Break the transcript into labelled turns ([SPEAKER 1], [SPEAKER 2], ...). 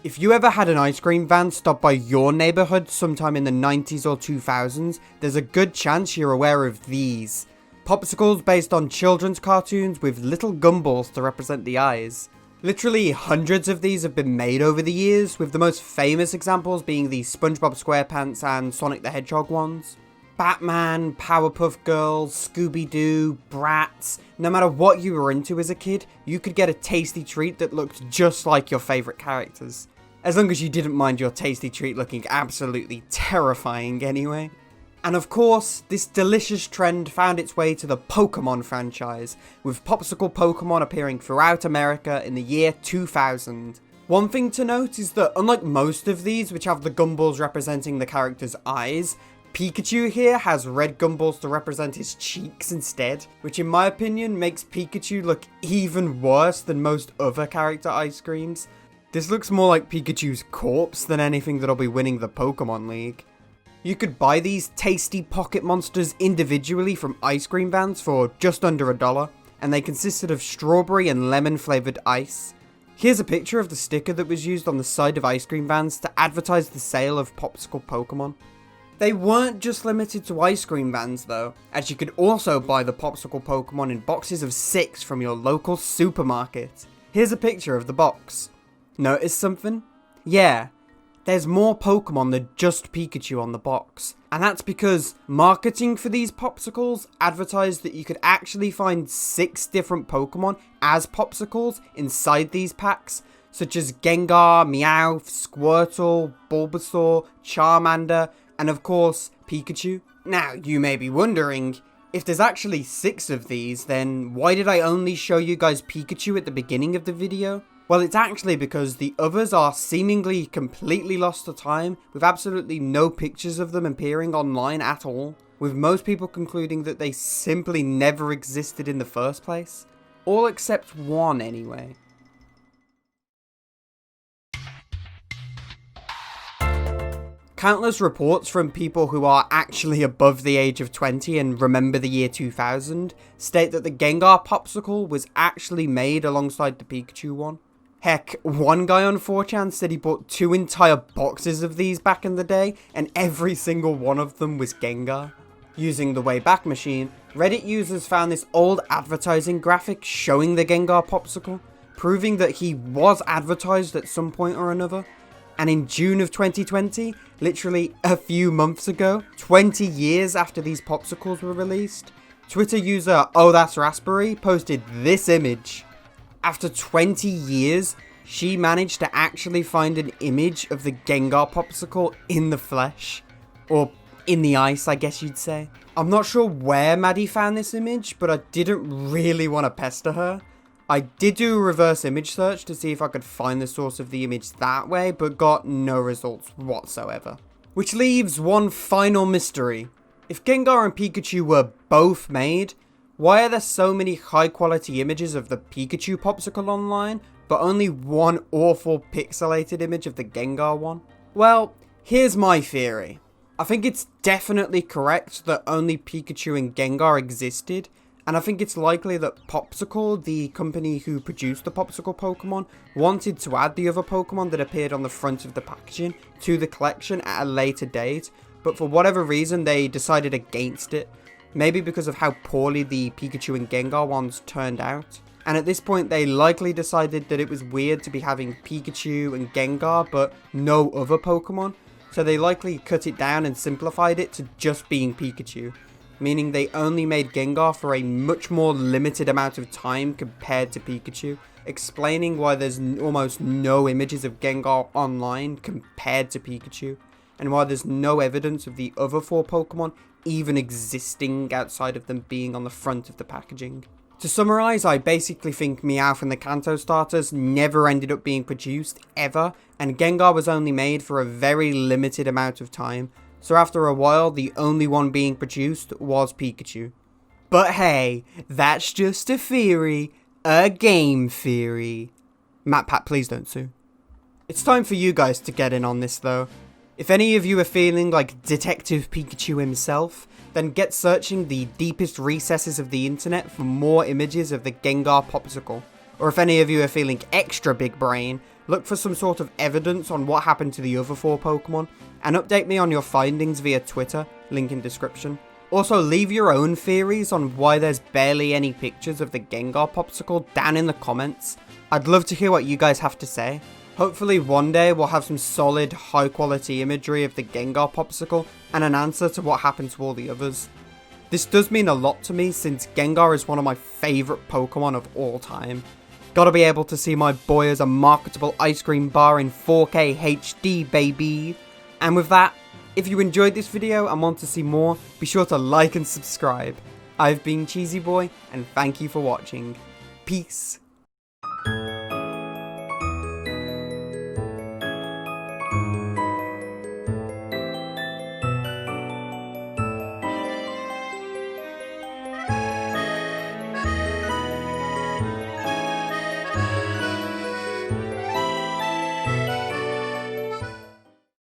[SPEAKER 1] If you ever had an ice cream van stop by your neighborhood sometime in the 90s or 2000s, there's a good chance you're aware of these. Popsicles based on children's cartoons with little gumballs to represent the eyes. Literally hundreds of these have been made over the years, with the most famous examples being the Spongebob Squarepants and Sonic the Hedgehog ones. Batman, Powerpuff Girls, Scooby-Doo, Bratz, no matter what you were into as a kid, you could get a tasty treat that looked just like your favourite characters. As long as you didn't mind your tasty treat looking absolutely terrifying anyway. And of course, this delicious trend found its way to the Pokemon franchise, with Popsicle Pokémon appearing throughout America in the year 2000. One thing to note is that unlike most of these, which have the gumballs representing the character's eyes, Pikachu here has red gumballs to represent his cheeks instead, which in my opinion makes Pikachu look even worse than most other character ice creams. This looks more like Pikachu's corpse than anything that'll be winning the Pokemon League. You could buy these tasty pocket monsters individually from ice cream vans for just under $1, and they consisted of strawberry and lemon flavoured ice. Here's a picture of the sticker that was used on the side of ice cream vans to advertise the sale of Popsicle Pokémon. They weren't just limited to ice cream vans though, as you could also buy the Popsicle Pokémon in boxes of 6 from your local supermarket. Here's a picture of the box. Notice something? Yeah. There's more Pokemon than just Pikachu on the box. And that's because marketing for these Popsicles advertised that you could actually find 6 different Pokemon as Popsicles inside these packs, such as Gengar, Meowth, Squirtle, Bulbasaur, Charmander, and of course, Pikachu. Now, you may be wondering, if there's actually 6 of these, then why did I only show you guys Pikachu at the beginning of the video? Well, it's actually because the others are seemingly completely lost to time, with absolutely no pictures of them appearing online at all, with most people concluding that they simply never existed in the first place. All except one, anyway. Countless reports from people who are actually above the age of 20 and remember the year 2000 state that the Gengar Popsicle was actually made alongside the Pikachu one. Heck, one guy on 4chan said he bought 2 entire boxes of these back in the day, and every single one of them was Gengar. Using the Wayback Machine, Reddit users found this old advertising graphic showing the Gengar Popsicle, proving that he was advertised at some point or another. And in June of 2020, literally a few months ago, 20 years after these Popsicles were released, Twitter user Oh That's Raspberry posted this image. After 20 years, she managed to actually find an image of the Gengar Popsicle in the flesh. Or in the ice, I guess you'd say. I'm not sure where Maddie found this image, but I didn't really want to pester her. I did do a reverse image search to see if I could find the source of the image that way, but got no results whatsoever. Which leaves one final mystery. If Gengar and Pikachu were both made, why are there so many high quality images of the Pikachu Popsicle online, but only one awful pixelated image of the Gengar one? Well, here's my theory. I think it's definitely correct that only Pikachu and Gengar existed, and I think it's likely that Popsicle, the company who produced the Popsicle Pokémon, wanted to add the other Pokémon that appeared on the front of the packaging to the collection at a later date, but for whatever reason they decided against it. Maybe because of how poorly the Pikachu and Gengar ones turned out. And at this point they likely decided that it was weird to be having Pikachu and Gengar but no other Pokemon. So they likely cut it down and simplified it to just being Pikachu. Meaning they only made Gengar for a much more limited amount of time compared to Pikachu. Explaining why there's almost no images of Gengar online compared to Pikachu. And why there's no evidence of the other 4 Pokemon even existing outside of them being on the front of the packaging. To summarise, I basically think Meowth and the Kanto starters never ended up being produced, ever, and Gengar was only made for a very limited amount of time, so after a while the only one being produced was Pikachu. But hey, that's just a theory, a game theory. MatPat, please don't sue. It's time for you guys to get in on this though. If any of you are feeling like Detective Pikachu himself, then get searching the deepest recesses of the internet for more images of the Gengar Popsicle. Or if any of you are feeling extra big brain, look for some sort of evidence on what happened to the other 4 Pokemon, and update me on your findings via Twitter, link in description. Also, leave your own theories on why there's barely any pictures of the Gengar Popsicle down in the comments. I'd love to hear what you guys have to say. Hopefully one day we'll have some solid, high quality imagery of the Gengar Popsicle and an answer to what happened to all the others. This does mean a lot to me since Gengar is one of my favourite Pokemon of all time. Gotta be able to see my boy as a marketable ice cream bar in 4K HD, baby. And with that, if you enjoyed this video and want to see more, be sure to like and subscribe. I've been Cheesy Boy, and thank you for watching. Peace.